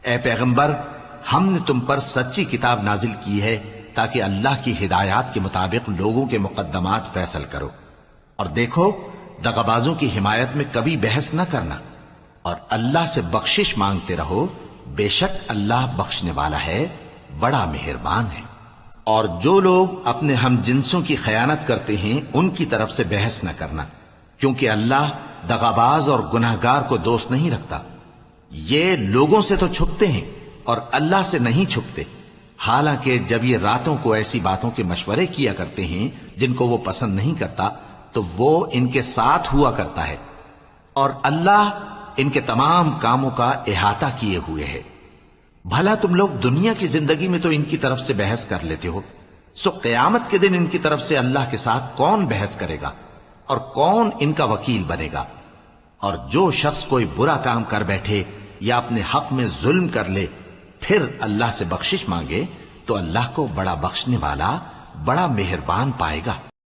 اے پیغمبر، ہم نے تم پر سچی کتاب نازل کی ہے تاکہ اللہ کی ہدایات کے مطابق لوگوں کے مقدمات فیصل کرو، اور دیکھو دغابازوں کی حمایت میں کبھی بحث نہ کرنا، اور اللہ سے بخشش مانگتے رہو، بے شک اللہ بخشنے والا ہے، بڑا مہربان ہے۔ اور جو لوگ اپنے ہم جنسوں کی خیانت کرتے ہیں ان کی طرف سے بحث نہ کرنا، کیونکہ اللہ دغاباز اور گناہگار کو دوست نہیں رکھتا۔ یہ لوگوں سے تو چھپتے ہیں اور اللہ سے نہیں چھپتے، حالانکہ جب یہ راتوں کو ایسی باتوں کے مشورے کیا کرتے ہیں جن کو وہ پسند نہیں کرتا تو وہ ان کے ساتھ ہوا کرتا ہے، اور اللہ ان کے تمام کاموں کا احاطہ کیے ہوئے ہے۔ بھلا تم لوگ دنیا کی زندگی میں تو ان کی طرف سے بحث کر لیتے ہو، سو قیامت کے دن ان کی طرف سے اللہ کے ساتھ کون بحث کرے گا اور کون ان کا وکیل بنے گا؟ اور جو شخص کوئی برا کام کر بیٹھے یا اپنے حق میں ظلم کر لے پھر اللہ سے بخشش مانگے تو اللہ کو بڑا بخشنے والا، بڑا مہربان پائے گا۔